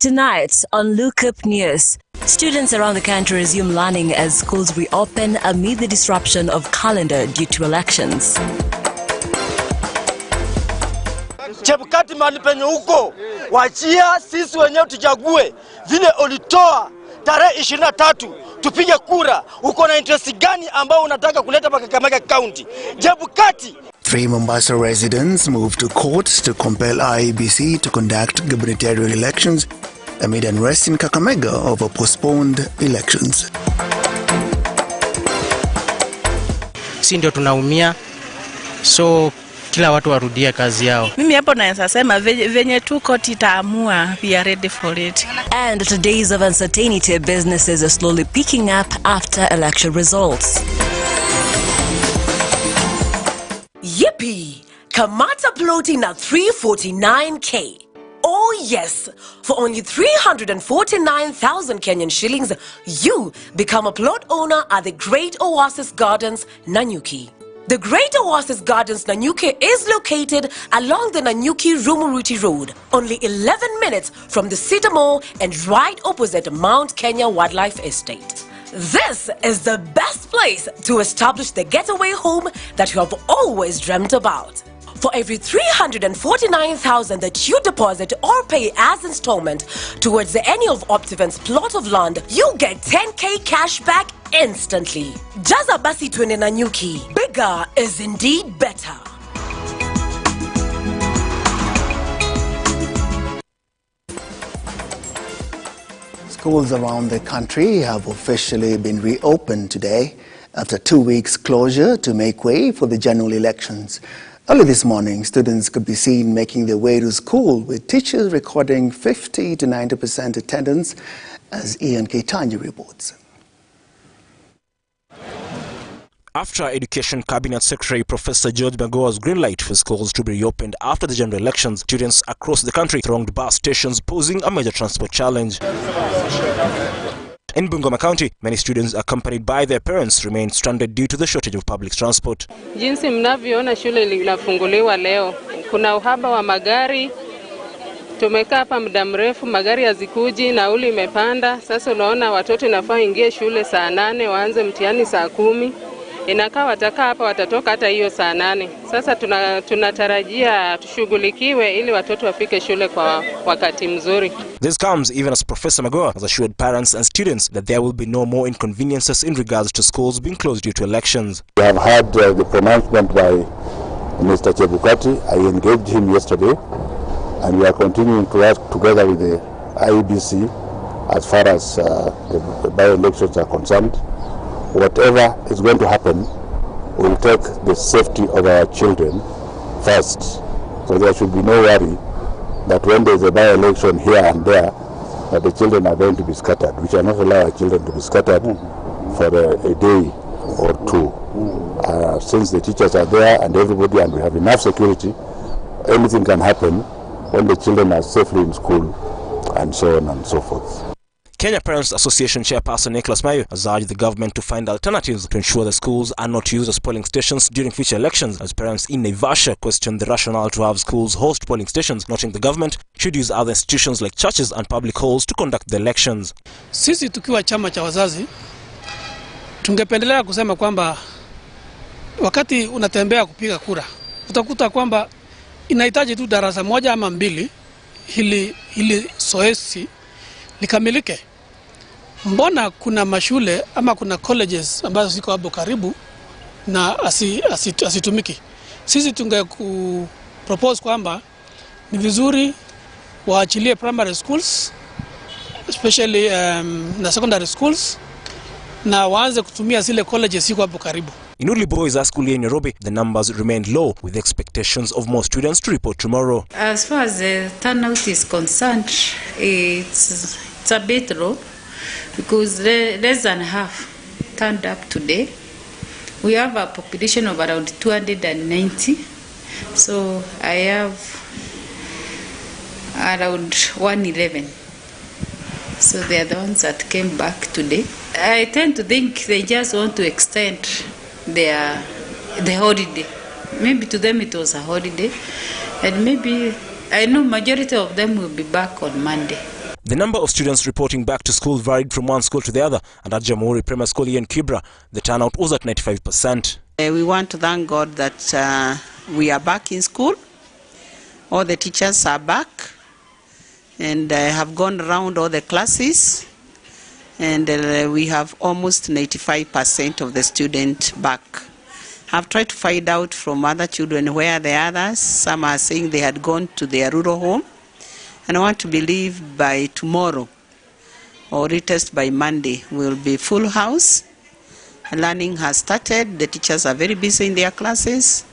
Tonight on Lookup News, students around the country resume learning as schools reopen amid the disruption of calendar due to elections. Chebukati mahali penye huko, wachia sisi wenyewe tuchague vile ulitoa tarehe 23 tupige kura. Uko na interest gani ambao unataka kuleta pa Kakamega County? Chebukati. 3 Mombasa residents moved to court to compel IEBC to conduct gubernatorial elections amid unrest in Kakamega over postponed elections. Si ndio tunaumia, so kila watu warudia kazi yao. Mimi hapo naweza sema venye tu koti itaamua, we are ready for it. And after days of uncertainty, businesses are slowly picking up after election results. Yippee! Kamata floating at 349k. Oh yes, for only 349,000 Kenyan shillings, you become a plot owner at the Great Oasis Gardens, Nanyuki. The Great Oasis Gardens, Nanyuki is located along the Nanyuki-Rumuruti Road, only 11 minutes from the City Mall and right opposite Mount Kenya Wildlife Estate. This is the best place to establish the getaway home that you have always dreamt about. For every 349,000 that you deposit or pay as installment towards any of Optiven's plot of land, you get 10k cash back instantly. Jaza basi twende Nanyuki. Bigger is indeed better. Schools around the country have officially been reopened today after 2 weeks closure to make way for the general elections. Early this morning, students could be seen making their way to school, with teachers recording 50 to 90% attendance, as Ian Ketanji reports. After Education Cabinet Secretary Professor George Magoha's green light for schools to be reopened after the general elections, students across the country thronged bus stations, posing a major transport challenge. In Bungoma County, many students accompanied by their parents remained stranded due to the shortage of public transport. Jinsi mnavyoona shule linafunguliwa leo, kuna uhaba wa magari. Tumekaa hapa muda mrefu, magari hazikuji, nauli imepanda. Sasa unaona watoto inafaa ingie shule saa 8, waanze mtihani saa 10. Inakaa watakaa hapa watatoka hata hiyo saa 8. Sasa tunatarajia tushughulikiwe ili watoto wafike shule kwa wakati mzuri. This comes even as Professor Magoha has assured parents and students that there will be no more inconveniences in regards to schools being closed due to elections. We have had the pronouncement by Mr. Chebukati. I engaged him yesterday, and we are continuing to work together with the IEBC as far as the by-elections are concerned. Whatever is going to happen, we'll take the safety of our children first. So there should be no worry that when there's a by-election here and there, that the children are going to be scattered. We shall not allow our children to be scattered for a day or two. Since the teachers are there and everybody, and we have enough security, anything can happen when the children are safely in school, and so on and so forth. Kenya Parents Association Chairperson Nicholas Mayo has urged the government to find alternatives to ensure the schools are not used as polling stations during future elections, as parents in Naivasha question the rationale to have schools host polling stations, noting the government should use other institutions like churches and public halls to conduct the elections. Sisi tukiwa chama cha wazazi, tungependelea kusema kwamba wakati unatembea kupiga kura, utakuta kwamba inahitaji tu darasa moja ama mbili ili zoezi likamilike. Mbona kuna mashule ama kuna colleges ambazo ziko hapo karibu na asitumiki? Sisi propose kwamba ni vizuri waachilie primary schools, especially na secondary schools, na waanze kutumia zile colleges ziko hapo karibu. In Uli Boys School in Nairobi, the numbers remained low, with expectations of more students to report tomorrow. As far as the turnout is concerned, it's a bit low because less than half turned up today. We have a population of around 290, so I have around 111. So they are the ones that came back today. I tend to think they just want to extend the holiday. Maybe to them it was a holiday, and maybe I know majority of them will be back on Monday. The number of students reporting back to school varied from one school to the other, and at Jamhuri Primary School here in Kibra, the turnout was at 95%. We want to thank God that we are back in school. All the teachers are back and have gone around all the classes, and we have almost 95% of the students back. I've tried to find out from other children where the others. Some are saying they had gone to their rural home. And I want to believe by tomorrow or latest by Monday will be full house. Learning has started. The teachers are very busy in their classes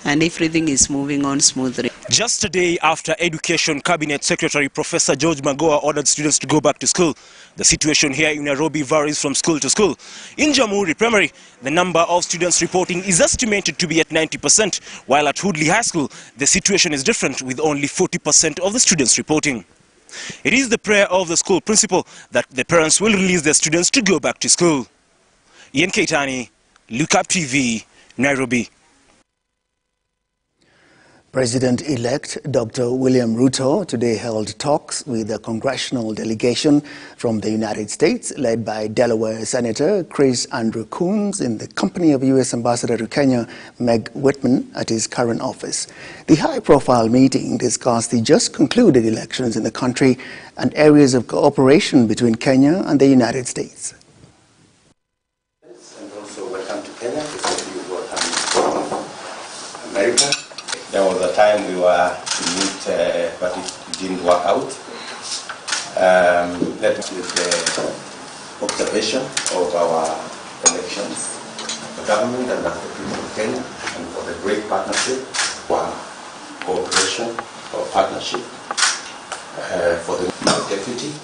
and everything is moving on smoothly. Just a day after Education Cabinet Secretary Professor George Magoha ordered students to go back to school, the situation here in Nairobi varies from school to school. In Jamhuri Primary, the number of students reporting is estimated to be at 90%, while at Hoodley High School, the situation is different with only 40% of the students reporting. It is the prayer of the school principal that the parents will release their students to go back to school. Ian Keitani, Lookuptv, Nairobi. President-elect Dr. William Ruto today held talks with a congressional delegation from the United States led by Delaware Senator Chris Andrew Coons in the company of U.S. Ambassador to Kenya Meg Whitman at his current office. The high-profile meeting discussed the just concluded elections in the country and areas of cooperation between Kenya and the United States. And also welcome to Kenya, welcome to America. There was a time we were to meet, but it didn't work out. Let us with the observation of our elections, the government and the people of Kenya, and for the great partnership, for cooperation or partnership, for the deputy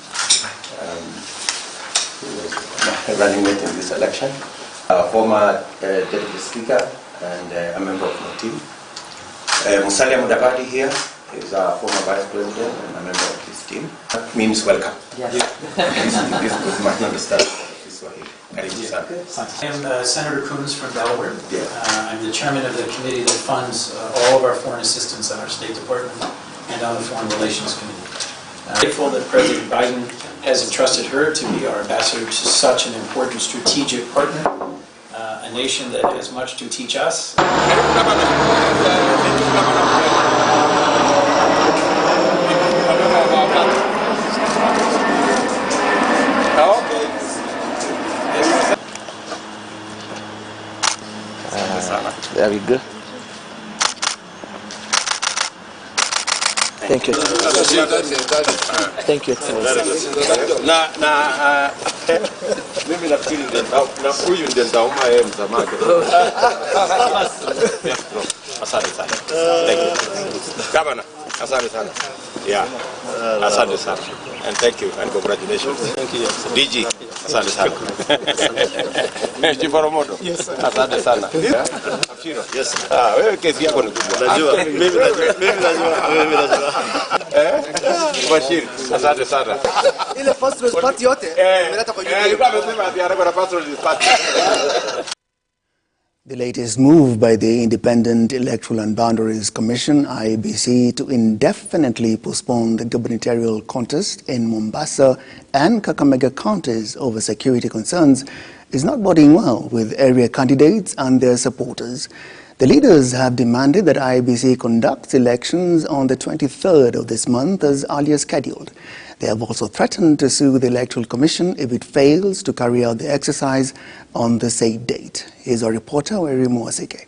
who was running mate in this election, our former deputy speaker and a member of my team. Musalia Mudavadi here is our former vice president and a member of his team. That means welcome. Yes. This is my understanding. I am Senator Coons from Delaware. I'm the chairman of the committee that funds all of our foreign assistance on our State Department and on the Foreign Relations Committee. I'm grateful that President Biden has entrusted her to be our ambassador to such an important strategic partner. A nation that has much to teach us. There we go. Thank you. Thank you. Mimi nafikiri na huyu ndiye ndauma yeye mzamake. Asante sana. Thank you. Governor, asante sana. Yeah. Asante sana. And thank you and congratulations. Thank you. DG, asante sana. Chiforomoto. Yes. Asante sana. Afiro. Yes. Wewe kesi yako ni kubwa. Najua. Mimi najua. Bashir, asante sana. Ile Pastoral Party yote imeleta kwa The latest move by the Independent Electoral and Boundaries Commission, IEBC, to indefinitely postpone the gubernatorial contest in Mombasa and Kakamega counties over security concerns is not boding well with area candidates and their supporters. The leaders have demanded that IEBC conducts elections on the 23rd of this month as earlier scheduled. They have also threatened to sue the Electoral Commission if it fails to carry out the exercise on the said date. Here's our reporter, Werimo Asike.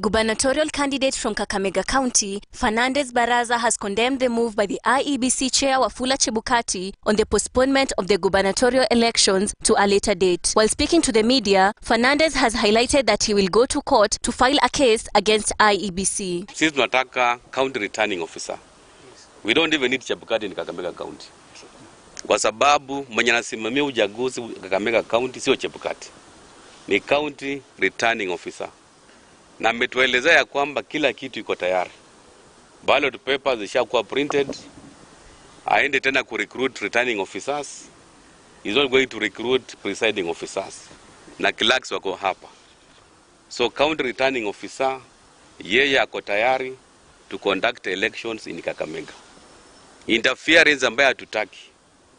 Gubernatorial candidate from Kakamega County, Fernandez Baraza, has condemned the move by the IEBC chair Wafula Chebukati on the postponement of the gubernatorial elections to a later date. While speaking to the media, Fernandez has highlighted that he will go to court to file a case against IEBC. Sisi tunataka county returning officer. We don't even need Chebukati in Kakamega County. Kwa sababu mwenye anasimamia uchaguzi Kakamega County sio Chebukati. Ni county returning officer. Na ametuelezea ya kwamba kila kitu iko tayari. Ballot papers zishakuwa printed. Aende tena ku recruit returning officers. He's not going to recruit presiding officers. Na clerks wako hapa. So county returning officer yeye ako tayari to conduct elections in Kakamega. Interference ambayo hatutaki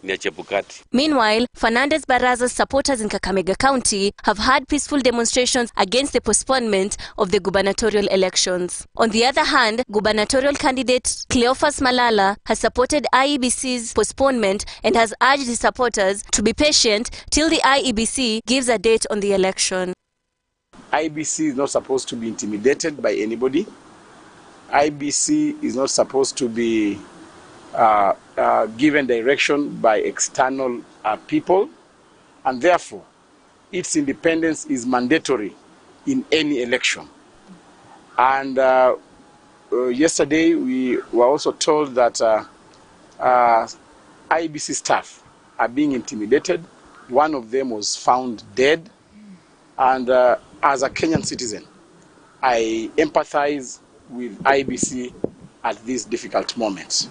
ni ya Chebukati. Meanwhile, Fernandez Baraza's supporters in Kakamega County have had peaceful demonstrations against the postponement of the gubernatorial elections. On the other hand, gubernatorial candidate Cleophas Malala has supported IEBC's postponement and has urged his supporters to be patient till the IEBC gives a date on the election. IEBC is not supposed to be intimidated by anybody. IEBC is not supposed to be given direction by external people, and therefore its independence is mandatory in any election. And yesterday we were also told that IEBC staff are being intimidated. One of them was found dead, and as a Kenyan citizen, I empathize with IEBC at this difficult moment.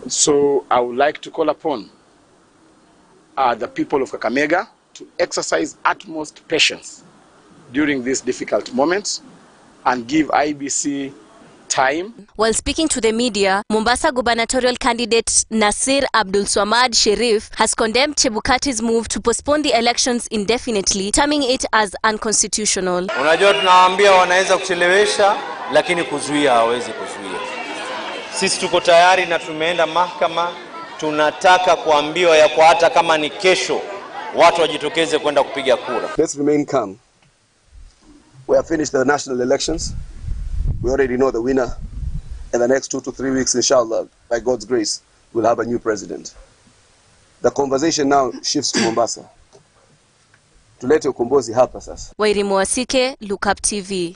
So I would like to call upon the people of Kakamega to exercise utmost patience during this difficult moment and give IEBC time. While speaking to the media, Mombasa gubernatorial candidate Nasir Abdul Swamad Sherif has condemned Chebukati's move to postpone the elections indefinitely, terming it as unconstitutional. Unajua tunawaambia wanaweza kuchelewesha, lakini kuzuia hawezi kuzuia. Sisi tuko tayari na tumeenda mahakama, tunataka kuambiwa ya kwa hata kama ni kesho watu wajitokeze kwenda kupiga kura. Let's remain calm. We have finished the national elections. We already know the winner. In the next 2 to 3 weeks, inshallah, by God's grace, we'll have a new president. The conversation now shifts to Mombasa. Tulete ukombozi hapa sasa. Wairi Mwasike, Lookuptv.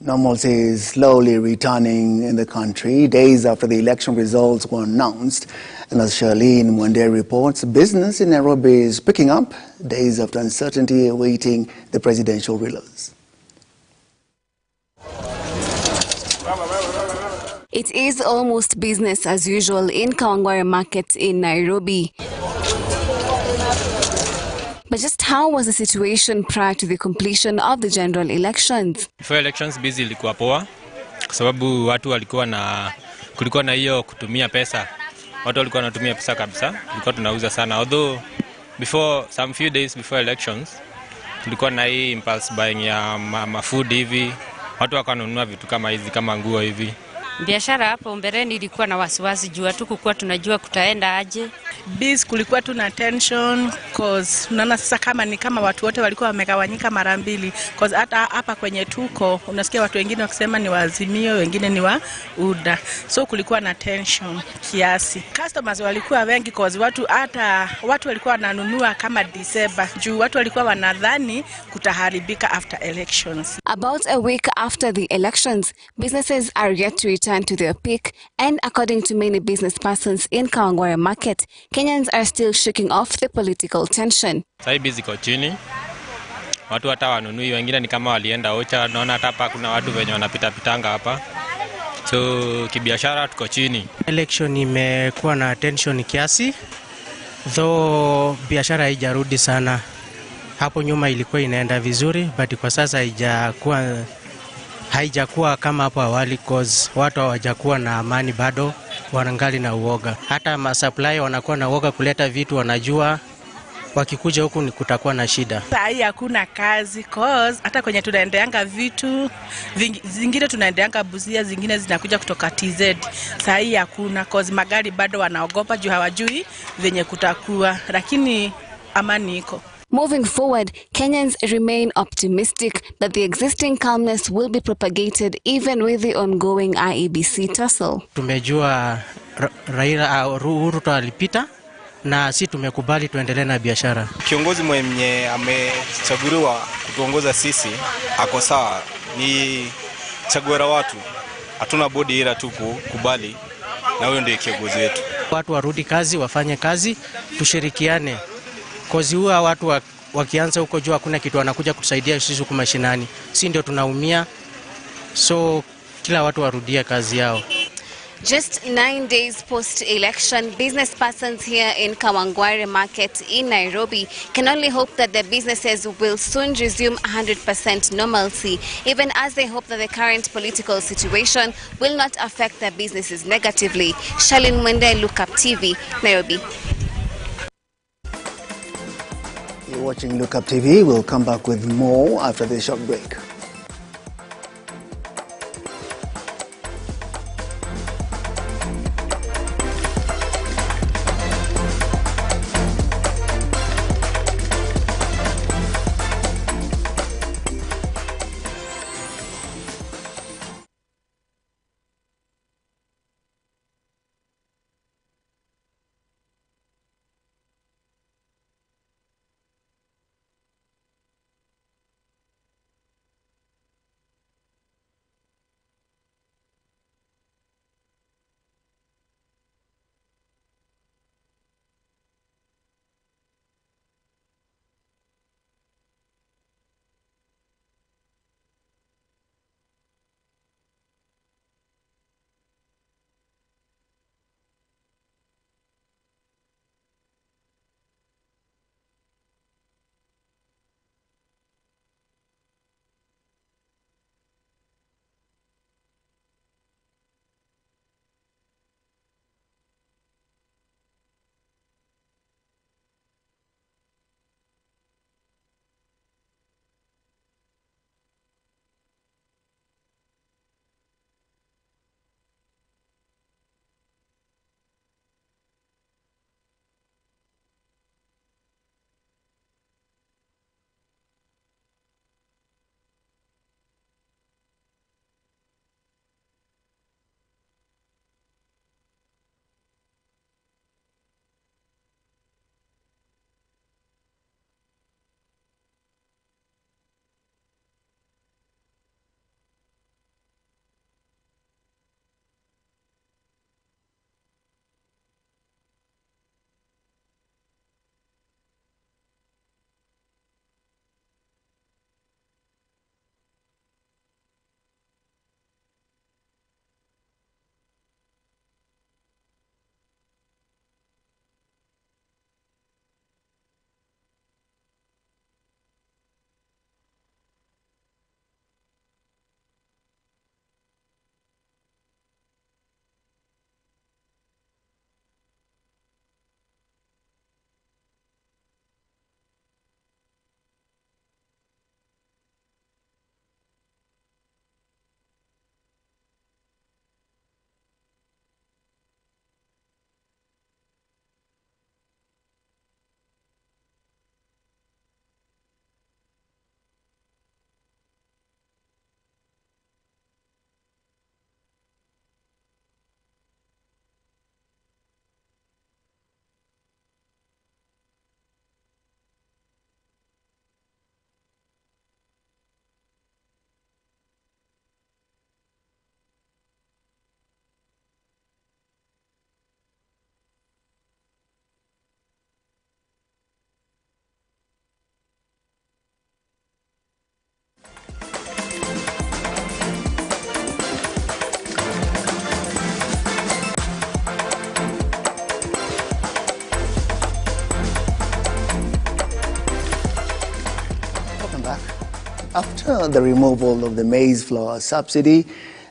Normalcy is slowly returning in the country days after the election results were announced. And as Charlene Mwende reports, business in Nairobi is picking up days after uncertainty awaiting the presidential rulers. It is almost business as usual in Kawangware Market in Nairobi. But just how was the situation prior to the completion of the general elections? Before elections busy ilikuwa poa kwa sababu watu kulikuwa na hiyo kutumia pesa. Watu walikuwa wanatumia pesa kabisa. Tulikuwa tunauza sana. Although before some few days before elections tulikuwa na hii impulse buying ya food hivi. Watu wakanunua vitu kama hizi kama nguo hivi. Biashara hapo mbeleni ilikuwa na wasiwasi juu watu kukuwa tunajua kutaenda aje. Biz kulikuwa tuna tension cause unaona sasa kama watu wote walikuwa wamegawanyika mara mbili cause hata hapa kwenye tuko unasikia watu wengine wakisema ni Waazimio, wengine ni wa UDA. So kulikuwa na tension kiasi. Customers walikuwa wengi cause watu walikuwa wananunua kama December juu watu walikuwa wanadhani kutaharibika after elections. About a week after the elections, businesses are yet to return to their peak, and according to many business persons in Kawangware Market, Kenyans are still shaking off the political tension. Sai busy kwa chini. Watu hata wanunui, wengine ni kama walienda Ocha, naona hata hapa kuna watu wenye wanapita hapa. So kibiashara tuko chini. Election imekuwa na tension kiasi. Though biashara haijarudi sana. Hapo nyuma ilikuwa inaenda vizuri, but kwa sasa haijakuwa kama hapo awali cause watu hawajakuwa na amani bado, wanangali na uoga. Hata masupply wanakuwa na uoga kuleta vitu, wanajua wakikuja huku ni kutakuwa na shida. Sasa hakuna kazi cause hata kwenye tunaendeanga vitu zingine tunaendeanga Busia, zingine zinakuja kutoka TZ. Sasa hakuna cause magari bado wanaogopa juu hawajui venye kutakuwa, lakini amani iko. Moving forward, Kenyans remain optimistic that the existing calmness will be propagated even with the ongoing IEBC tussle. Tumejua Ruto alipita na si tumekubali tuendelee na biashara. Kiongozi mwenye amechaguliwa kutuongoza sisi ako sawa, ni chaguo la watu. Hatuna bodi ila tu kukubali na huyo ndiye kiongozi wetu. Watu warudi kazi, wafanye kazi, tushirikiane. Kozi huwa watu wakianza huko jua hakuna kitu wanakuja kusaidia sisi huko mashinani. Si ndio tunaumia. So kila watu warudia kazi yao. Just 9 days post-election, business persons here in Kawangware Market in Nairobi can only hope that their businesses will soon resume 100% normalcy, even as they hope that the current political situation will not affect their businesses negatively. Charlene Mwende, Lookuptv, Nairobi. You're watching Lookuptv. We'll come back with more after this short break. After the removal of the maize flour subsidy,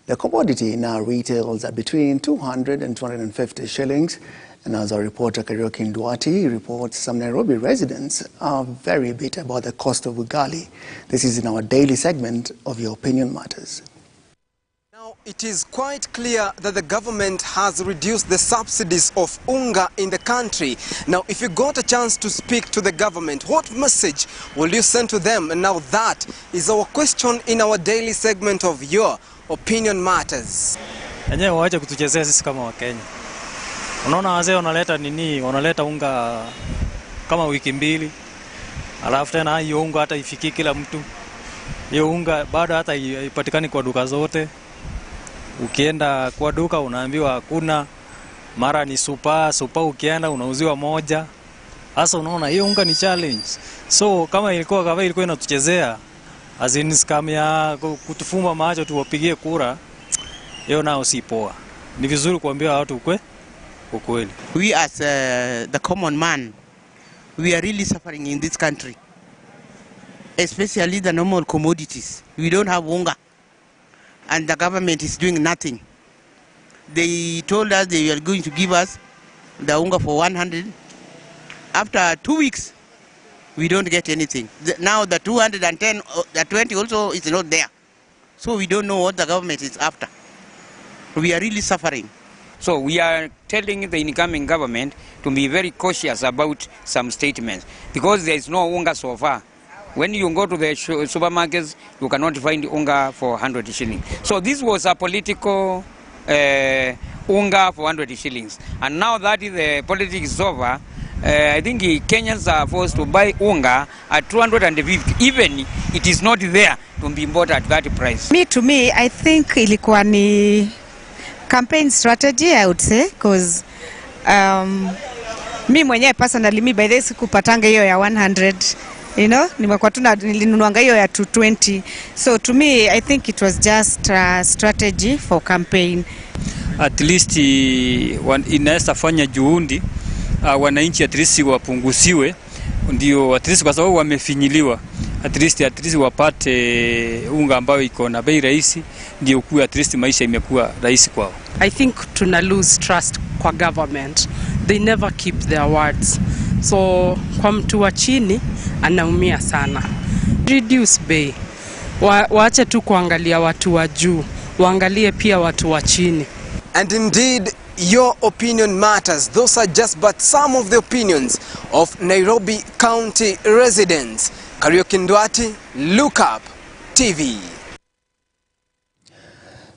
the commodity now retails at between 200 and 250 shillings. And as our reporter Karioki Nduati reports, some Nairobi residents are very bitter about the cost of ugali. This is in our daily segment of Your Opinion Matters. Now, it is quite clear that the government has reduced the subsidies of unga in the country. Now, if you got a chance to speak to the government, what message will you send to them? And now that is our question in our daily segment of Your Opinion Matters. Enyewe waache kutuchezea sisi kama Wakenya. Unaona wazee wanaleta unga kama wiki mbili. Alafu tena hiyo unga hata ifiki kila mtu. Hiyo unga bado hata ipatikani kwa duka zote. Ukienda kwa duka unaambiwa hakuna, mara ni super ukienda unauziwa moja. Sasa unaona hiyo unga ni challenge. So kama ilikuwa inatuchezea azin scam ya kutufumba macho tuwapigie kura, hiyo nao si poa. ni vizuri kuambia watu ukweli. We as the common man, we are really suffering in this country, especially the normal commodities. We don't have unga, and the government is doing nothing. They told us they were going to give us the unga for 100. After 2 weeks, we don't get anything. Now the 210, the 20 also is not there. So we don't know what the government is after. We are really suffering. So we are telling the incoming government to be very cautious about some statements, because there is no unga so far. When you go to the supermarkets, you cannot find unga for 100 shillings. So this was a political unga for 100 shillings. And now that the politics is over, I think Kenyans are forced to buy unga at 250, even it is not there to be bought at that price. To me, I think ilikuwa ni campaign strategy, I would say, because me mwenyewe personally, me by this kupatanga hiyo ya 100, you know, nimekuwa tu nilinunuanga hiyo ya 220. So to me, I think it was just a strategy for campaign. At least inaweza fanya juhudi wananchi at least wapunguziwe, ndio at least kwa sababu wamefinyiliwa, at least wapate unga ambayo iko na bei rahisi, ndio kuwa at least maisha imekuwa rahisi kwao. I think tuna lose trust kwa government. They never keep their words. So kwa mtu wa chini anaumia sana. Reduce bei. Waache tu kuangalia watu wa juu, waangalie pia watu wa chini. And indeed, your opinion matters. Those are just but some of the opinions of Nairobi County residents. Kariuki Ndwati, Lookuptv.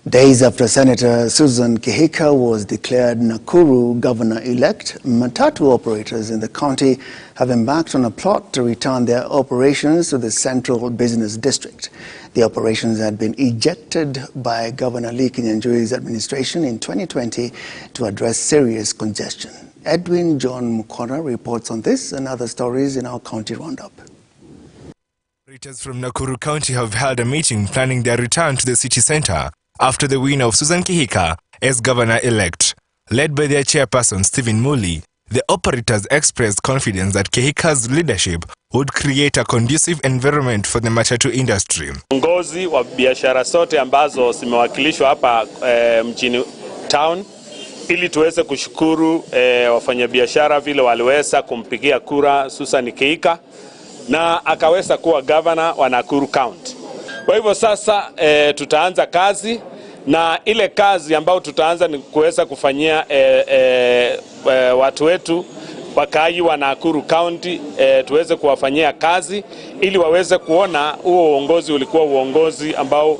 Days after Senator Susan Kihika was declared Nakuru governor-elect, matatu operators in the county have embarked on a plot to return their operations to the central business district. The operations had been ejected by Governor Lee Kinyanjui's administration in 2020 to address serious congestion. Edwin John Mukona reports on this and other stories in our county roundup. Operators from Nakuru County have held a meeting planning their return to the city centre after the win of Susan Kihika as governor-elect. Led by their chairperson Stephen Muli, the operators expressed confidence that Kihika's leadership would create a conducive environment for the matatu industry. Viongozi wa biashara zote ambazo zimewakilishwa hapa mjini town, ili tuweze kushukuru wafanyabiashara vile waliweza kumpigia kura Susan Kihika na akaweza kuwa governor wa Nakuru County. Kwa hivyo sasa tutaanza kazi, na ile kazi ambayo tutaanza ni kuweza kufanyia watu wetu wakaaji wa Nakuru County, tuweze kuwafanyia kazi ili waweze kuona huo uongozi ulikuwa uongozi ambao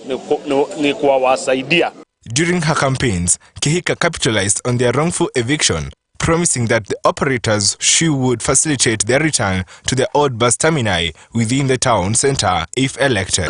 ni kuwasaidia. During her campaigns, Kihika capitalized on their wrongful eviction, promising that the operators she would facilitate their return to the old bus terminal within the town center if elected.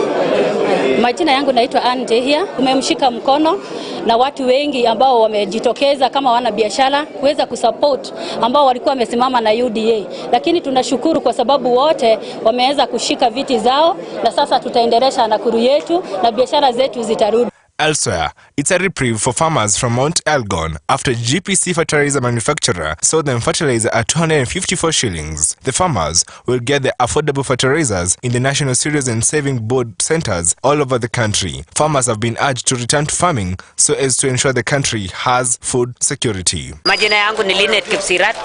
Majina yangu naitwa Anje here. Tumemshika mkono na watu wengi ambao wamejitokeza kama wana biashara kuweza kusupport ambao walikuwa wamesimama na UDA. Lakini tunashukuru kwa sababu wote wameweza kushika viti zao, na sasa tutaendelesha Nakuru yetu na biashara zetu zitarudi. Elsewhere, it's a reprieve for farmers from Mount Elgon after GPC fertilizer manufacturer sold them fertilizer at 254 shillings. The farmers will get the affordable fertilizers in the National Cereals and Saving Board centers all over the country. Farmers have been urged to return to farming so as to ensure the country has food security. Majina yangu ni Linet Kipsirat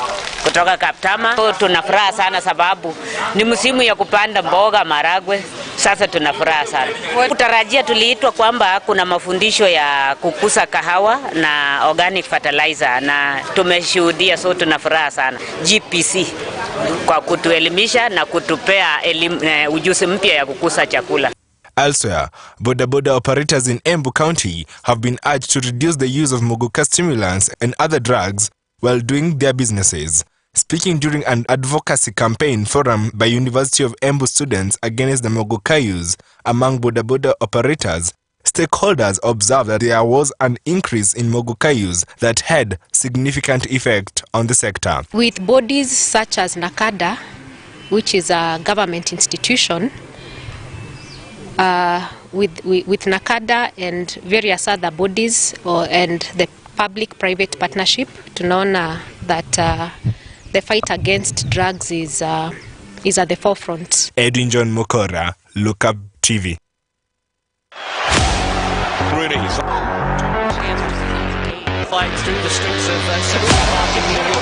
kutoka Kaptama. Tunafuraha sana sababu ni msimu ya kupanda mboga, maragwe. Sasa tunafuraha sana. Kutarajia tuliitwa kwamba kuna mafundisho ya kukusa kahawa na organic fertilizer, na tumeshuhudia, so tunafuraha sana GPC kwa kutuelimisha na kutupea ujuzi mpya ya kukusa chakula. Elsewhere, boda operators in Embu County have been urged to reduce the use of moguka stimulants and other drugs while doing their businesses. Speaking during an advocacy campaign forum by University of Embu students against the moguka use among boda operators, stakeholders observed that there was an increase in moguka use that had significant effect on the sector. With bodies such as NACADA, which is a government institution, with NACADA and various other bodies and the public-private partnership. Tunaona that the fight against drugs is at the forefront. Edwin John Mokora, Lookuptv. Fights through the streets of Central Park in New York.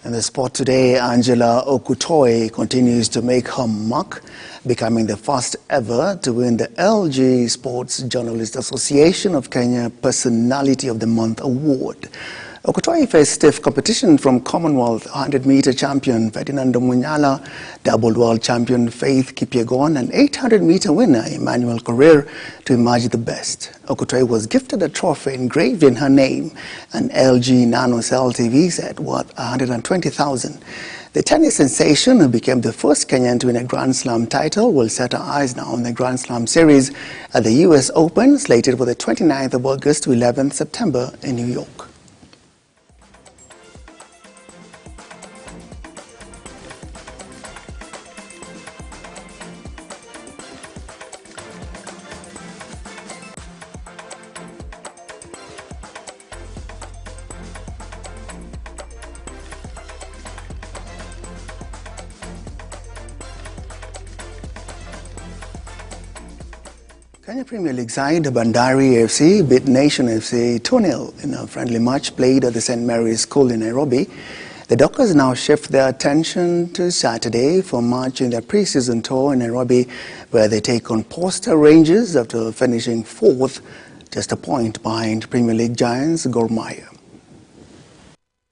In the sport today, Angela Okutoi continues to make her mark, becoming the first ever to win the LG Sports Journalist Association of Kenya Personality of the Month Award. Okutoi faced stiff competition from Commonwealth 100-meter champion Ferdinando Munyala, double world champion Faith Kipyegon, and 800-meter winner Emmanuel Korir to emerge the best. Okutoi was gifted a trophy engraved in her name, an LG Nano Cell TV set worth $120,000. The tennis sensation, who became the first Kenyan to win a Grand Slam title, will set her eyes now on the Grand Slam series at the US Open, slated for the 29th of August to 11th September in New York. Kenya Premier League side Bandari FC beat Nation FC 2-0 in a friendly match played at the St. Mary's School in Nairobi. The Dockers now shift their attention to Saturday for a match in their pre-season tour in Nairobi, where they take on Posta Rangers after finishing 4th, just a point behind Premier League giants Gor Mahia.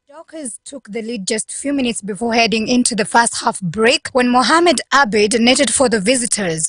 Dockers took the lead just a few minutes before heading into the first half break when Mohamed Abid netted for the visitors.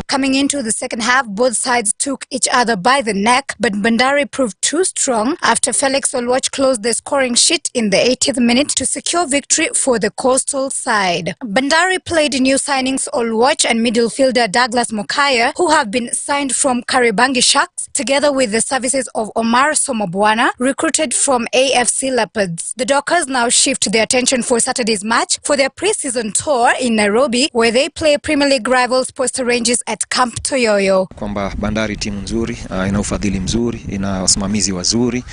Coming into the second half, both sides took each other by the neck, but Bandari proved too strong after Felix Oluoch closed the scoring sheet in the 80th minute to secure victory for the coastal side. Bandari played new signings Oluoch and middle fielder Douglas Mokaya, who have been signed from Karibangi Sharks, together with the services of Omar Somobwana, recruited from AFC Leopards. The Dockers now shift their attention for Saturday's match for their pre-season tour in Nairobi, where they play Premier League rivals Posta Rangers at Camp Toyoyo. Kwamba Bandari timu nzuri, ina ufadhili mzuri, ina wasimamizi wazuri,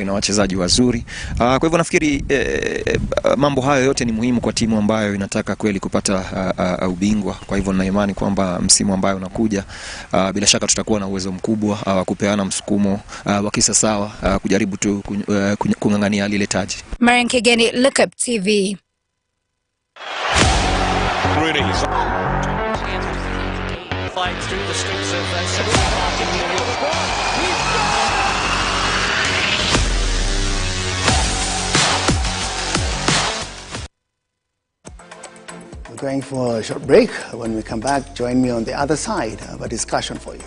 ina wachezaji wazuri. Kwa hivyo nafikiri mambo hayo yote ni muhimu kwa timu ambayo inataka kweli kupata ubingwa. Kwa hivyo nina imani kwamba msimu ambayo unakuja bila shaka tutakuwa na uwezo mkubwa wa kupeana msukumo wa kisawa kujaribu tu kungangania lile taji. Marian Kigeni, Lookuptv. Fights through the streets of Central Park in New York. We're going for a short break. When we come back, join me on the other side of a discussion for you.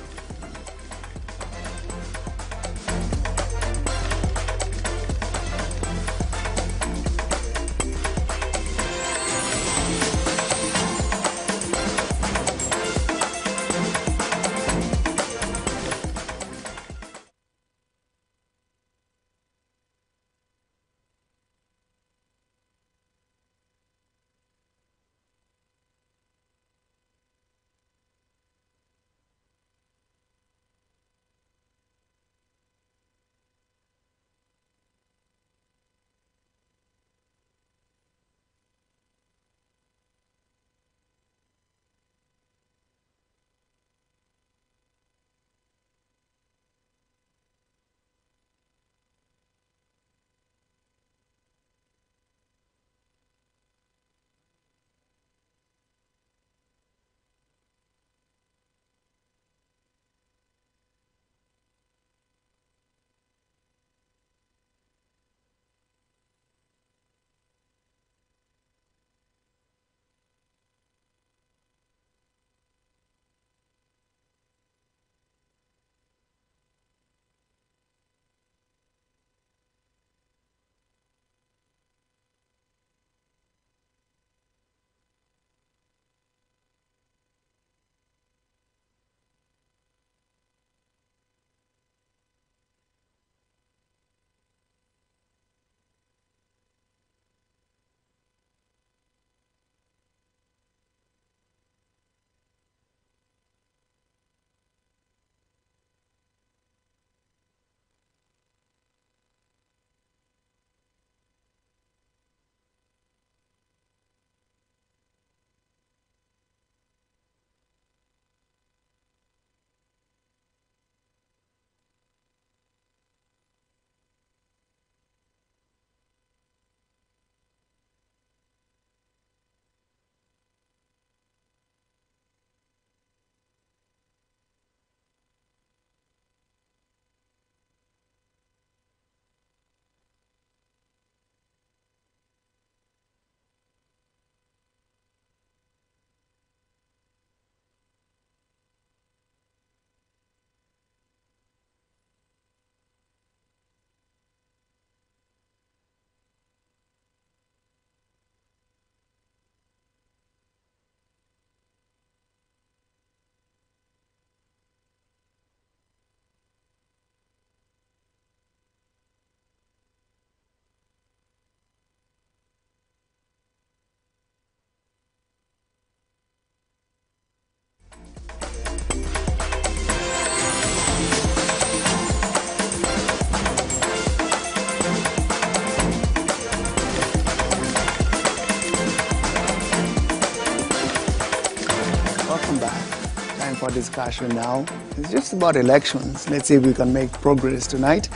welcome back. Time for discussion now. It's just about elections. Let's see if we can make progress tonight.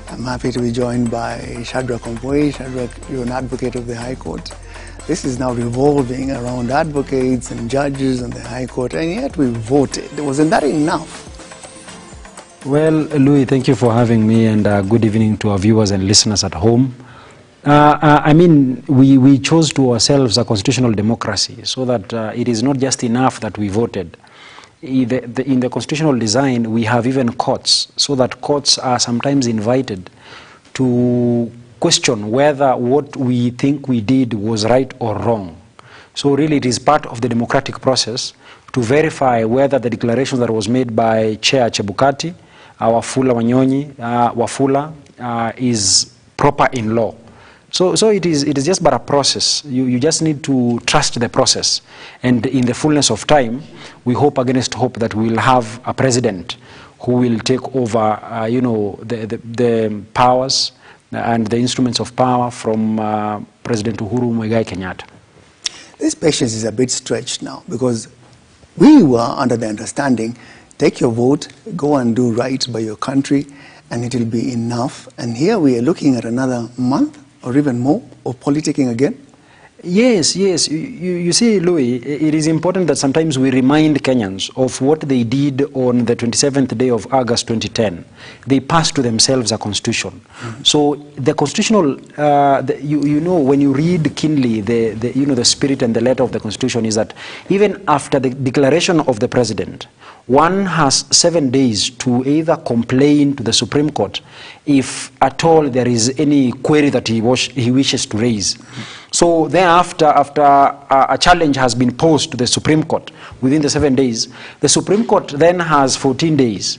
I'm happy to be joined by Shadrach Omboi. Shadrach, you're an advocate of the High Court. This is now revolving around advocates and judges and the High Court, and yet we voted. Wasn't that enough? Well, Louis, thank you for having me, and good evening to our viewers and listeners at home. I mean, we chose to ourselves a constitutional democracy so that it is not just enough that we voted. In the constitutional design, we have even courts, so that courts are sometimes invited to question whether what we think we did was right or wrong. So really it is part of the democratic process to verify whether the declaration that was made by Chair Chebukati, Wafula Wanyonyi, Wafula, is proper in law. So it is just but a process. You just need to trust the process. And in the fullness of time, we hope against hope that we will have a president who will take over, the powers and the instruments of power from President Uhuru Muigai Kenyatta. This patience is a bit stretched now because we were under the understanding, take your vote, go and do right by your country, and it will be enough. And here we are looking at another month or even more of politicking again. Yes. You see, Louis, it is important that sometimes we remind Kenyans of what they did on the 27th day of August 2010. They passed to themselves a constitution. So the constitutional, when you read keenly, the spirit and the letter of the constitution is that even after the declaration of the president, one has 7 days to either complain to the Supreme Court if at all there is any query that he wishes to raise. So thereafter, after a challenge has been posed to the Supreme Court within the 7 days, the Supreme Court then has 14 days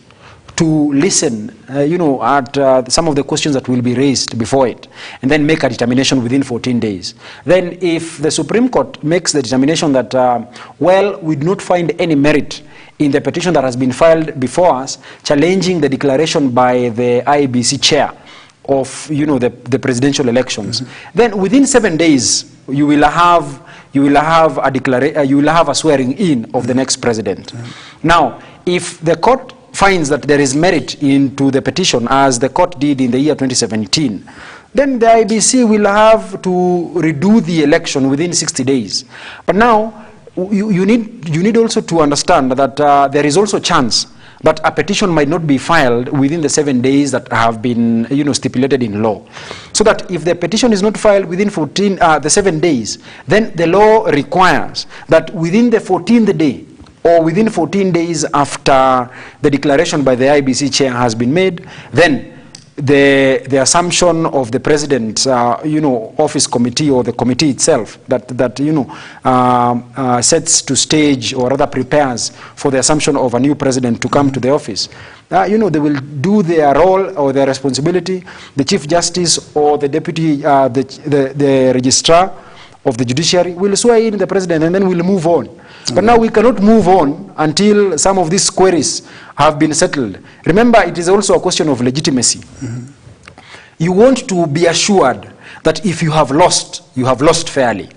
to listen, at some of the questions that will be raised before it, and then make a determination within 14 days. Then if the Supreme Court makes the determination that, we do not find any merit in the petition that has been filed before us, challenging the declaration by the IEBC chair of the presidential elections, then within 7 days you will have a swearing in of the next president. Now, if the court finds that there is merit into the petition, as the court did in the year 2017, then the IEBC will have to redo the election within 60 days. But now you need also to understand that there is also a chance that a petition might not be filed within the 7 days that have been stipulated in law. So that if the petition is not filed within the 7 days, then the law requires that within the 14th day or within 14 days after the declaration by the IEBC chair has been made, then the assumption of the president's office committee or the committee itself that sets to stage or rather prepares for the assumption of a new president to come to the office, they will do their role or their responsibility. The Chief Justice or the Deputy, the Registrar of the Judiciary will swear in the president, and then we'll move on. But now we cannot move on until some of these queries have been settled. Remember, it is also a question of legitimacy. You want to be assured that if you have lost fairly.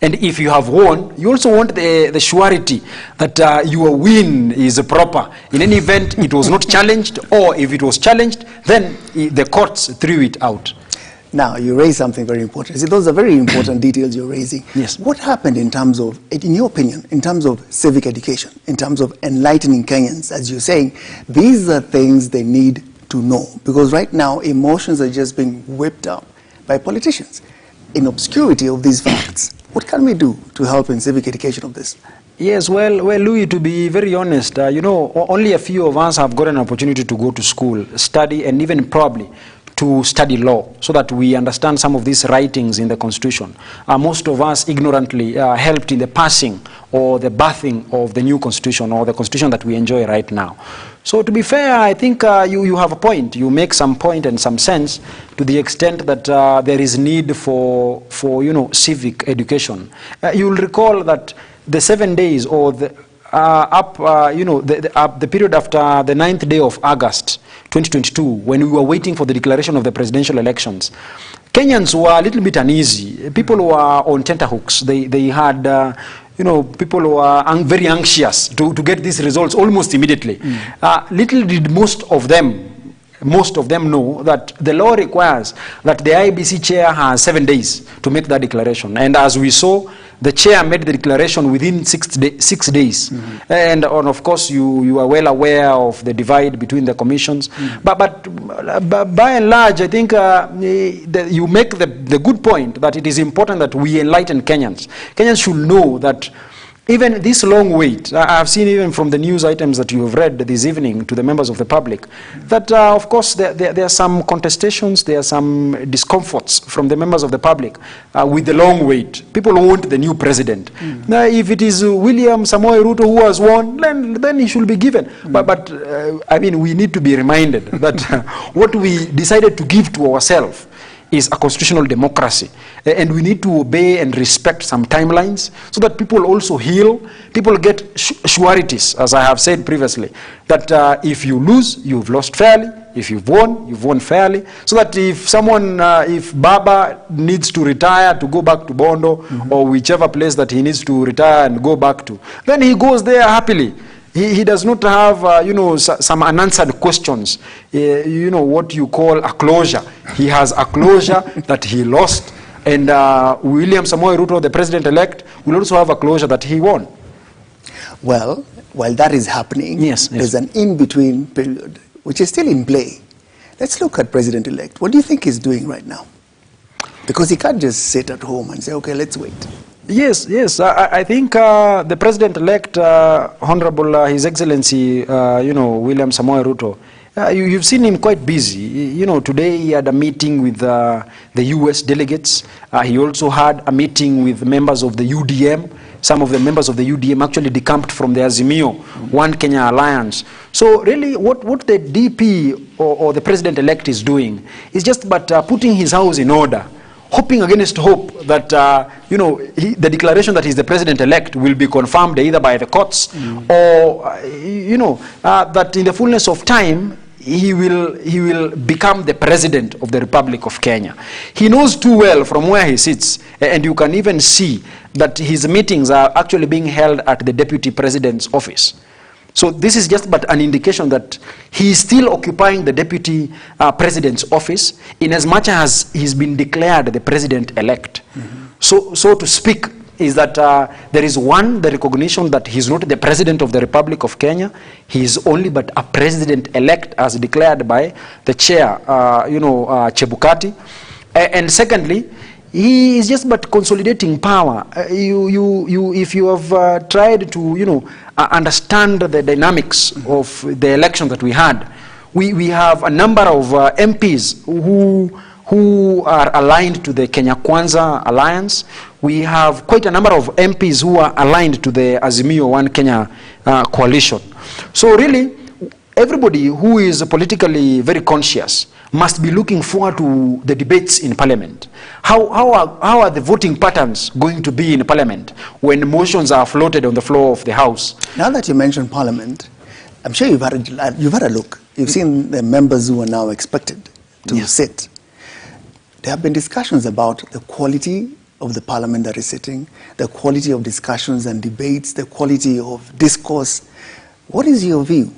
And if you have won, you also want the surety that your win is proper. In any event, it was not challenged, or if it was challenged, then the courts threw it out. Now, you raised something very important. See, those are very important details you're raising. Yes. What happened in terms of, in your opinion, in terms of civic education, in terms of enlightening Kenyans, as you're saying, these are things they need to know. Because right now, emotions are just being whipped up by politicians in obscurity of these facts. What can we do to help in civic education of this? Yes, well, Louis, to be very honest, only a few of us have got an opportunity to go to school, study, and even probably to study law, so that we understand some of these writings in the Constitution. Most of us ignorantly helped in the passing or the birthing of the new Constitution, or the Constitution that we enjoy right now. So to be fair, I think you have a point. You make some point and some sense to the extent that there is need for civic education. You'll recall that the 7 days or the period after the 9th day of August 2022, when we were waiting for the declaration of the presidential elections, Kenyans were a little bit uneasy. People were on tenterhooks. They had people who are very anxious to get these results almost immediately. Little did most of them know that the law requires that the IEBC chair has 7 days to make that declaration. And as we saw, the chair made the declaration within 6 days. And of course, you are well aware of the divide between the commissions. But by and large, I think you make the good point that it is important that we enlighten Kenyans. Kenyans should know that even this long wait, I've seen even from the news items that you have read this evening to the members of the public, that of course there are some contestations, there are some discomforts from the members of the public with the long wait. People want the new president. Now, if it is William Samoei Ruto who has won, then he should be given. But I mean, we need to be reminded that what we decided to give to ourselves is a constitutional democracy. And we need to obey and respect some timelines so that people also heal, people get sureties, as I have said previously, that if you lose, you've lost fairly. If you've won fairly. So that if someone, if Baba needs to retire to go back to Bondo, or whichever place that he needs to retire and go back to, then he goes there happily. He does not have, some unanswered questions, what you call a closure. He has a closure that he lost, and William Samoei Ruto, the president-elect, will also have a closure that he won. Well, while that is happening, there's an in-between period, which is still in play. Let's look at president-elect. What do you think he's doing right now? Because he can't just sit at home and say, okay, let's wait. Yes. I think the president-elect, Honorable His Excellency, William Samoei Ruto, you've seen him quite busy. Today he had a meeting with the U.S. delegates. He also had a meeting with members of the UDM. Some of the members of the UDM actually decamped from the Azimio, One Kenya Alliance. So really what the DP or the president-elect is doing is just but putting his house in order, hoping against hope that, the declaration that he's the president-elect will be confirmed either by the courts or, that in the fullness of time, he will become the president of the Republic of Kenya. He knows too well from where he sits, and you can even see that his meetings are actually being held at the deputy president's office. So this is just but an indication that he is still occupying the deputy president's office in as much as he's been declared the president-elect. So to speak is that there is the recognition that he's not the president of the Republic of Kenya. He is only but a president-elect as declared by the chair, Chebukati. And secondly, he is just but consolidating power. If you have tried to, understand the dynamics of the election that we had, we have a number of MPs who are aligned to the Kenya Kwanza Alliance. We have quite a number of MPs who are aligned to the Azimio One Kenya coalition. So really, everybody who is politically very conscious must be looking forward to the debates in Parliament. How are the voting patterns going to be in Parliament when motions are floated on the floor of the House? Now that you mentioned Parliament, I'm sure you've had a look. You've seen the members who are now expected to sit. There have been discussions about the quality of the Parliament that is sitting, the quality of discussions and debates, the quality of discourse. What is your view?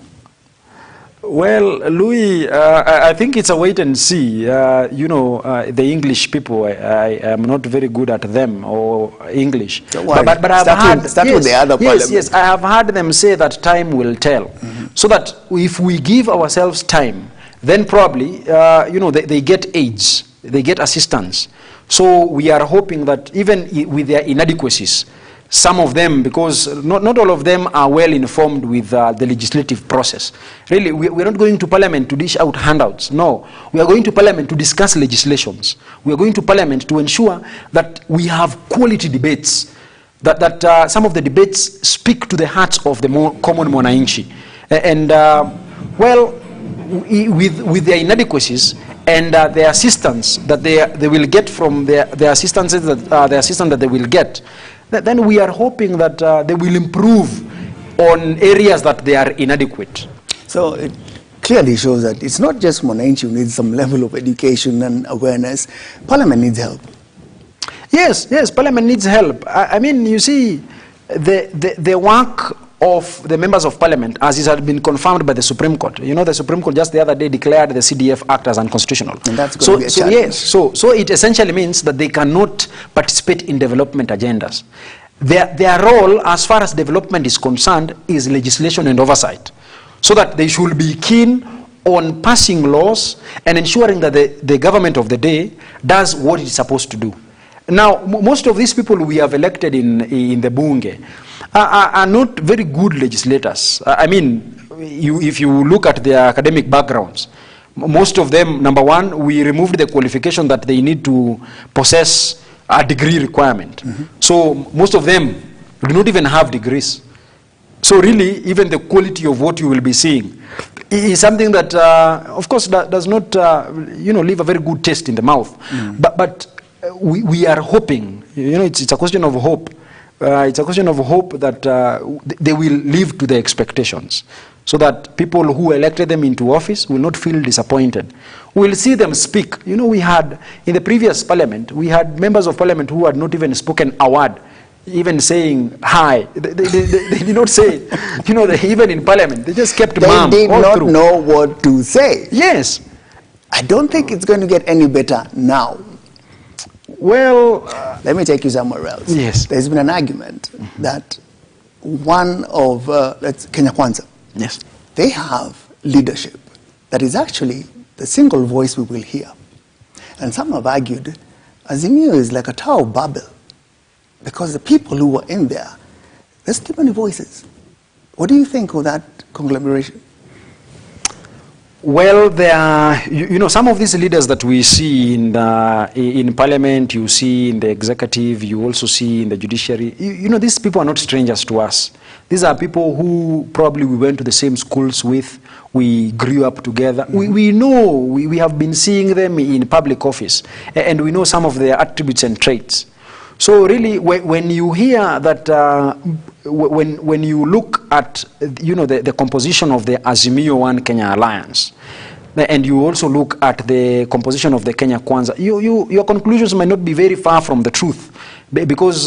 Well, Louis, I think it's a wait and see. The English people, I am not very good at them or English. But I've heard start with the other parliament. Yes, I have heard them say that time will tell. So that if we give ourselves time, then probably, they get aids, they get assistance. So we are hoping that even with their inadequacies, some of them, because not all of them are well informed with the legislative process. Really, we're not going to Parliament to dish out handouts. No, we are going to Parliament to discuss legislations. We are going to Parliament to ensure that we have quality debates, that some of the debates speak to the hearts of the common mwananchi. And, with their inadequacies and the assistance that they will get from the assistance that they will get, then we are hoping that they will improve on areas that they are inadequate. So it clearly shows that it's not just Mwananchi who needs some level of education and awareness. Parliament needs help. Yes, Parliament needs help. I mean, you see, the work of the members of parliament, as it had been confirmed by the Supreme Court. You know, the Supreme Court just the other day declared the CDF Act as unconstitutional. And that's going to be a challenge. Yes, so it essentially means that they cannot participate in development agendas. Their role, as far as development is concerned, is legislation and oversight, so that they should be keen on passing laws and ensuring that the government of the day does what it's supposed to do. Now, most of these people we have elected in the Bunge are not very good legislators. I mean, if you look at their academic backgrounds, most of them, number one, we removed the qualification that they need to possess a degree requirement. So most of them do not even have degrees. So really, even the quality of what you will be seeing is something that, of course, does not, leave a very good taste in the mouth. But we are hoping, it's a question of hope. It's a question of hope that they will live to their expectations, so that people who elected them into office will not feel disappointed. We'll see them speak. We had, in the previous parliament, we had members of parliament who had not even spoken a word, even saying hi. They did not say it. Even in parliament, they just kept mum. They did not know what to say. Yes. I don't think it's going to get any better now. Well, let me take you somewhere else. Yes. There's been an argument that one of, Kenya Kwanza, yes, they have leadership that is actually the single voice we will hear. And some have argued Azimio is like a Tower of Babel, because the people who were in there, there's too many voices. What do you think of that conglomeration? Well, there are, some of these leaders that we see in parliament, you see in the executive, you also see in the judiciary. These people are not strangers to us. These are people who probably we went to the same schools with, we grew up together. We know, we have been seeing them in public office, and we know some of their attributes and traits. So really, when you hear that, when you look at, the composition of the Azimio One Kenya Alliance, and you also look at the composition of the Kenya Kwanza, your conclusions might not be very far from the truth, because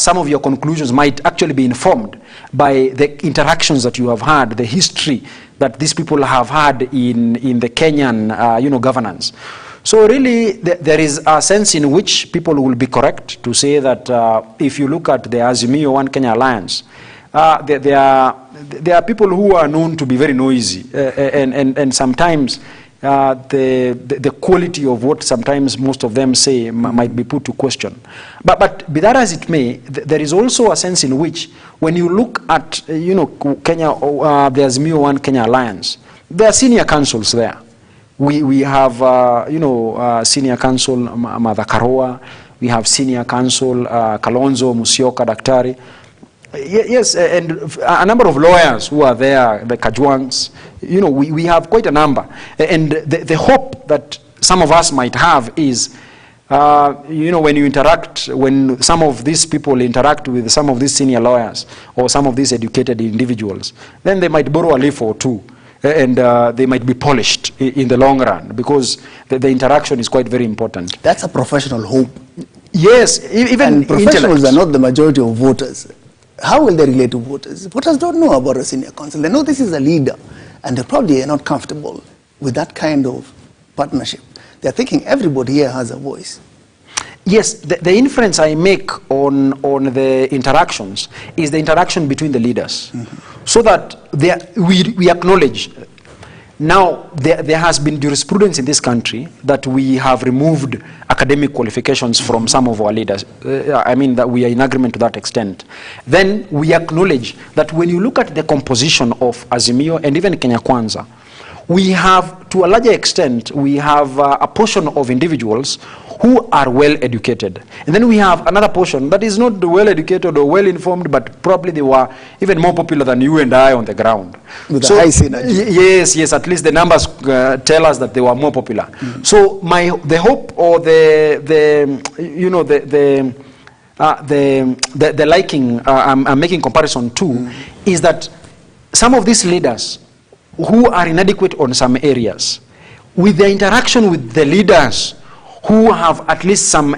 some of your conclusions might actually be informed by the interactions that you have had, the history that these people have had in the Kenyan, governance. So really, there is a sense in which people will be correct to say that if you look at the Azimio One Kenya Alliance, there are people who are known to be very noisy, and sometimes the quality of what sometimes most of them say might be put to question. But be that as it may, there is also a sense in which when you look at Kenya, the Azimio One Kenya Alliance, there are senior councils there. We have, senior counsel Martha Karua, we have senior counsel Kalonzo Musyoka Daktari. Yes, and a number of lawyers who are there, the Kajwangs. We have quite a number. And the hope that some of us might have is, when some of these people interact with some of these senior lawyers or some of these educated individuals, then they might borrow a leaf or two. And they might be polished in the long run, because the interaction is quite very important. That's a professional hope. Yes, even and professionals are not the majority of voters. How will they relate to voters? Voters don't know about a senior council. They know this is a leader, and they probably are not comfortable with that kind of partnership. They're thinking everybody here has a voice. Yes, the inference I make on the interactions is the interaction between the leaders. So that we acknowledge. Now, there has been jurisprudence in this country that we have removed academic qualifications from some of our leaders. I mean that we are in agreement to that extent. Then we acknowledge that when you look at the composition of Azimio and even Kenya Kwanza, we have, to a larger extent, we have a portion of individuals who are well educated. And then we have another portion that is not well educated or well informed, but probably they were even more popular than you and I on the ground. With a high synergy. Yes, at least the numbers tell us that they were more popular. So the hope or the liking I'm making comparison to is that some of these leaders who are inadequate on some areas, with their interaction with the leaders who have at least some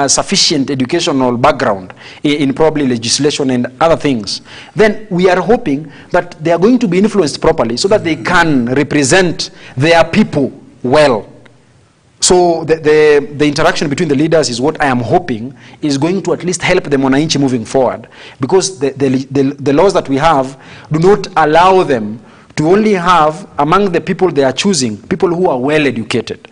sufficient educational background in probably legislation and other things, then we are hoping that they are going to be influenced properly so that they can represent their people well. So the interaction between the leaders is what I am hoping is going to at least help the Mwananchi moving forward, because the laws that we have do not allow them to only have among the people they are choosing people who are well educated.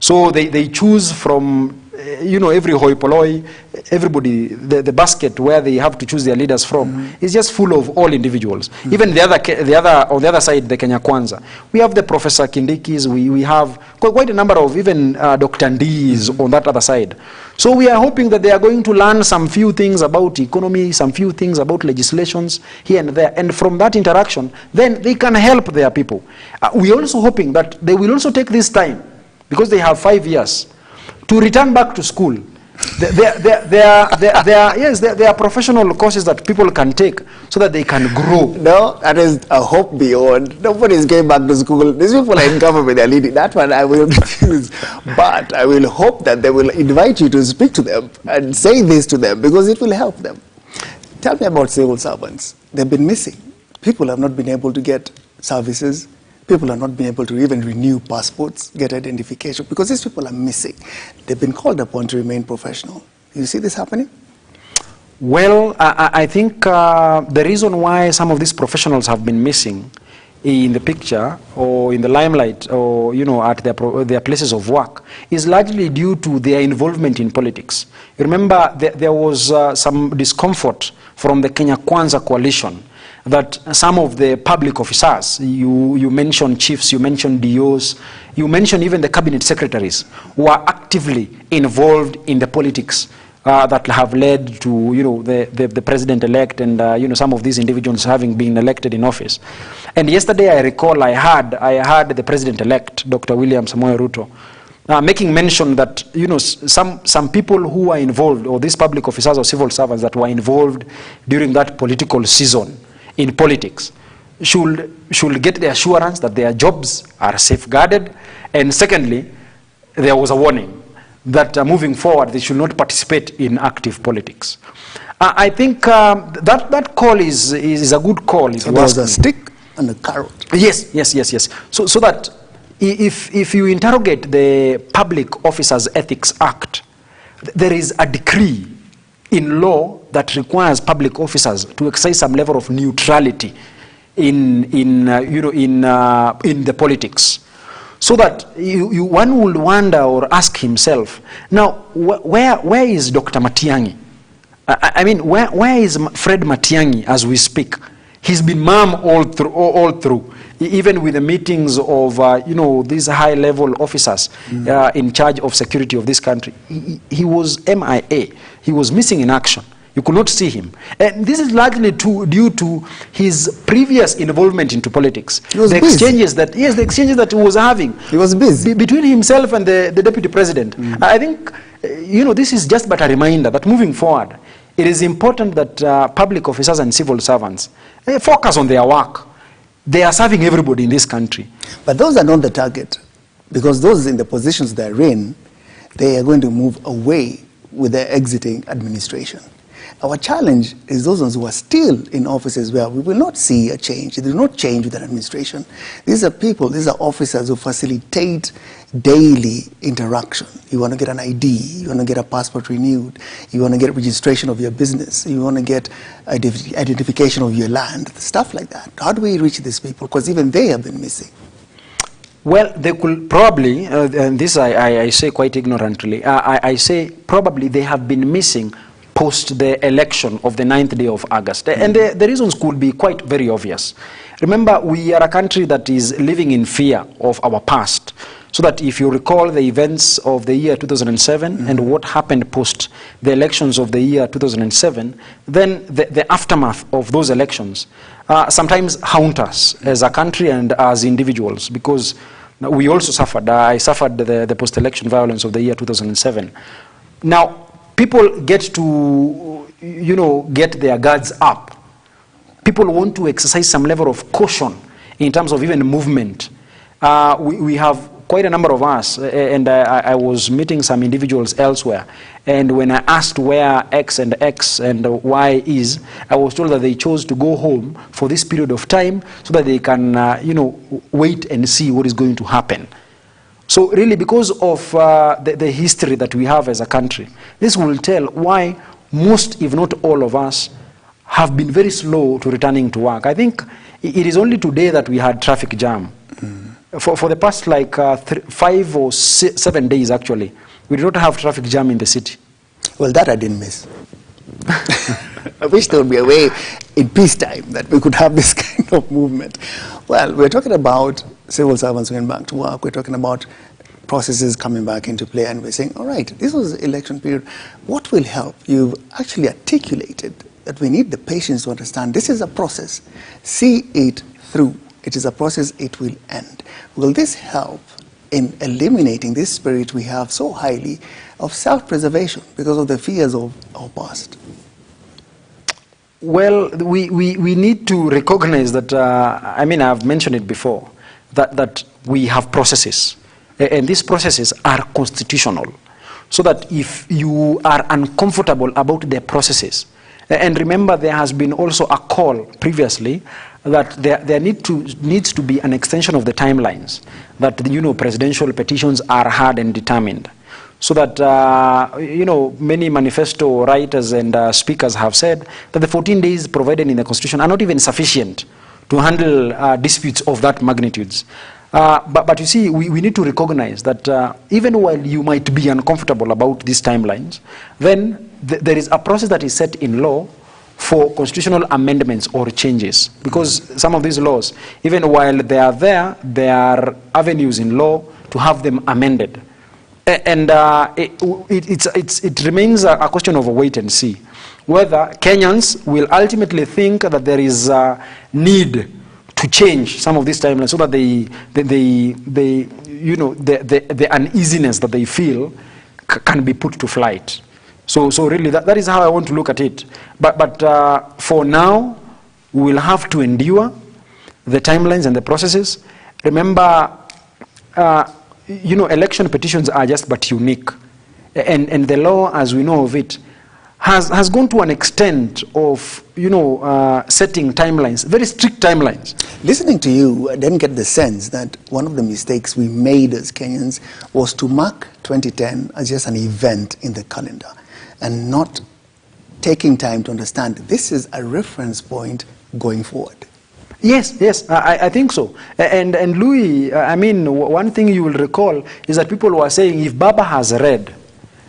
So they choose from every hoi polloi, everybody, the basket where they have to choose their leaders from is just full of all individuals. Even on the other side, the Kenya Kwanza, we have the Professor Kindikis, we have quite a number of even Dr. Ndis on that other side. So we are hoping that they are going to learn some few things about economy, some few things about legislations here and there, and from that interaction, then they can help their people. We are also hoping that they will also take this time, because they have 5 years, to return back to school. There are professional courses that people can take so that they can grow. No, that is a hope beyond. Nobody is going back to school. These people are in government, they are leading. That one I will refuse. But I will hope that they will invite you to speak to them and say this to them, because it will help them. Tell me about civil servants. They've been missing. People have not been able to get services. People have not been able to even renew passports, get identification, because these people are missing. They've been called upon to remain professional. You see this happening? Well, I think the reason why some of these professionals have been missing in the picture or in the limelight or at their places of work is largely due to their involvement in politics. Remember, there was some discomfort from the Kenya Kwanza coalition that some of the public officers, you mentioned chiefs, you mentioned DOs, you mentioned even the cabinet secretaries, were actively involved in the politics that have led to the president-elect and some of these individuals having been elected in office. And yesterday I recall I heard the president-elect, Dr. William Samoei Ruto, making mention that some people who are involved, or these public officers or civil servants that were involved during that political season in politics, should get the assurance that their jobs are safeguarded. And secondly, there was a warning that moving forward they should not participate in active politics. I think that call is a good call. So there's a stick and a carrot. Yes. So that if you interrogate the Public Officers Ethics Act, there is a decree in law that requires public officers to exercise some level of neutrality in the politics, so that one would wonder or ask himself, now where is Dr. Matiang'i? I mean, where is Fred Matiang'i as we speak? He's been mum all through, even with the meetings of these high-level officers in charge of security of this country. He was MIA. He was missing in action. You could not see him. And this is largely due to his previous involvement into politics. The exchanges that he was having. He was busy. Between himself and the deputy president. I think, this is just but a reminder that moving forward, it is important that public officers and civil servants focus on their work. They are serving everybody in this country. But those are not the target, because those in the positions they're in, they are going to move away with their exiting administration. Our challenge is those ones who are still in offices where we will not see a change. There is no change with that administration. These are people, these are officers who facilitate daily interaction. You want to get an ID, you want to get a passport renewed, you want to get registration of your business, you want to get identification of your land, stuff like that. How do we reach these people? Because even they have been missing. Well, they could probably, and this I say quite ignorantly, I say probably they have been missing post the election of the 9th day of August. And the reasons could be quite very obvious. Remember, we are a country that is living in fear of our past. So that if you recall the events of the year 2007 and what happened post the elections of the year 2007, then the aftermath of those elections sometimes haunt us as a country and as individuals, because we also suffered. I suffered the post-election violence of the year 2007. Now, people get to, get their guards up. People want to exercise some level of caution in terms of even movement. We have quite a number of us, and I was meeting some individuals elsewhere, and when I asked where X and Y is, I was told that they chose to go home for this period of time so that they can, wait and see what is going to happen. So really, because of the history that we have as a country, this will tell why most, if not all of us, have been very slow to returning to work. I think it is only today that we had traffic jam. For the past 5 or 7 days, actually, we did not have traffic jam in the city. Well, that I didn't miss. I wish there would be a way in peacetime that we could have this kind of movement. Well, we're talking about civil servants going back to work. We're talking about processes coming back into play, and we're saying, all right, this was the election period. What will help? You've actually articulated that we need the patience to understand this is a process. See it through. It is a process, it will end. Will this help in eliminating this spirit we have so highly of self-preservation because of the fears of our past? Well, we need to recognize that, I've mentioned it before, that we have processes. And these processes are constitutional. So that if you are uncomfortable about the processes, and remember there has been also a call previously that there needs to be an extension of the timelines, that presidential petitions are heard and determined. So that, many manifesto writers and speakers have said that the 14 days provided in the Constitution are not even sufficient to handle disputes of that magnitudes. But you see, we need to recognize that even while you might be uncomfortable about these timelines, then there is a process that is set in law for constitutional amendments or changes. Because some of these laws, even while they are there are avenues in law to have them amended. And it remains a question of a wait and see whether Kenyans will ultimately think that there is a need to change some of these timelines so that the uneasiness that they feel can be put to flight. So really, that is how I want to look at it. But for now, we will have to endure the timelines and the processes. Remember, election petitions are just but unique. And the law, as we know of it, has gone to an extent of, setting timelines, very strict timelines. Listening to you, I didn't get the sense that one of the mistakes we made as Kenyans was to mark 2010 as just an event in the calendar and not taking time to understand this is a reference point going forward. Yes, I think so. And Louis, one thing you will recall is that people were saying if Baba has read,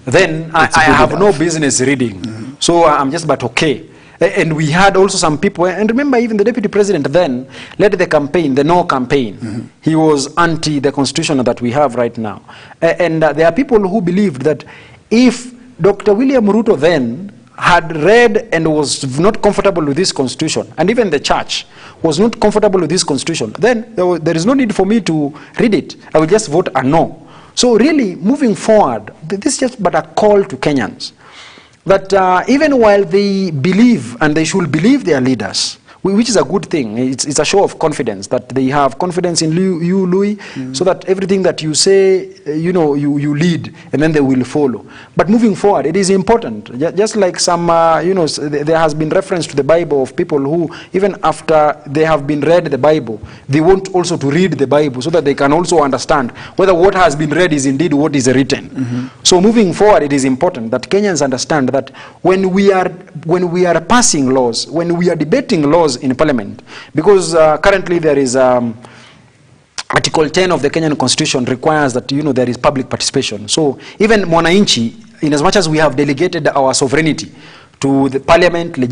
then I have no business reading. So I'm just but okay. And we had also some people, and remember even the deputy president then led the campaign, the no campaign. He was anti the constitution that we have right now. And there are people who believed that if Dr. William Ruto then had read and was not comfortable with this constitution, and even the church was not comfortable with this constitution, then there is no need for me to read it. I will just vote a no. So really, moving forward, this is just but a call to Kenyans that even while they believe, and they should believe their leaders, which is a good thing, it's a show of confidence, that they have confidence in you, Louis, so that everything that you say, you lead, and then they will follow. But moving forward, it is important, just like some, there has been reference to the Bible of people who, even after they have been read the Bible, they want also to read the Bible so that they can also understand whether what has been read is indeed what is written. So moving forward, it is important that Kenyans understand that when we are passing laws, when we are debating laws in Parliament, because currently there is Article 10 of the Kenyan Constitution requires that there is public participation. So even Mwananchi, in as much as we have delegated our sovereignty to the Parliament, the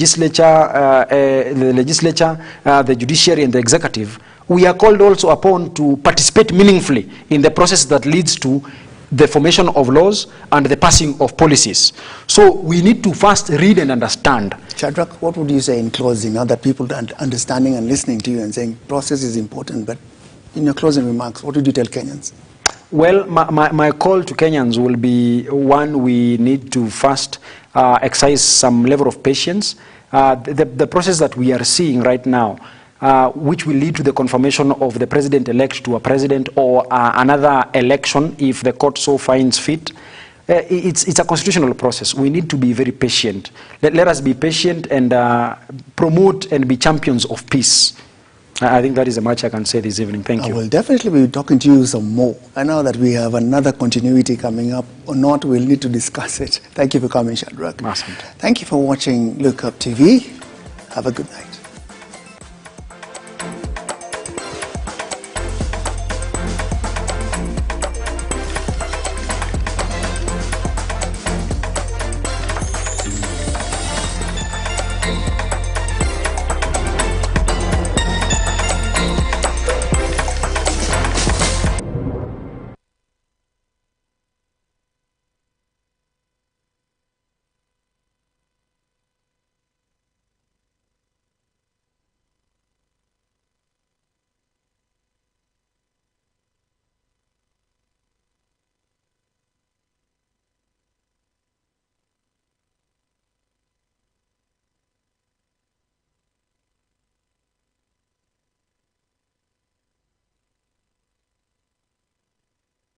judiciary and the executive, we are called also upon to participate meaningfully in the process that leads to the formation of laws and the passing of policies. So we need to first read and understand. Shadrach, what would you say in closing, now that people are understanding and listening to you and saying process is important, but in your closing remarks, what would you tell Kenyans? Well, my call to Kenyans will be, one, we need to first exercise some level of patience. The process that we are seeing right now which will lead to the confirmation of the president-elect to a president or another election if the court so finds fit. It's a constitutional process. We need to be very patient. Let us be patient and promote and be champions of peace. I think that is as much I can say this evening. Thank you. I will definitely be talking to you some more. I know that we have another continuity coming up or not. We'll need to discuss it. Thank you for coming, Shadrach. Awesome. Thank you for watching Look Up TV. Have a good night.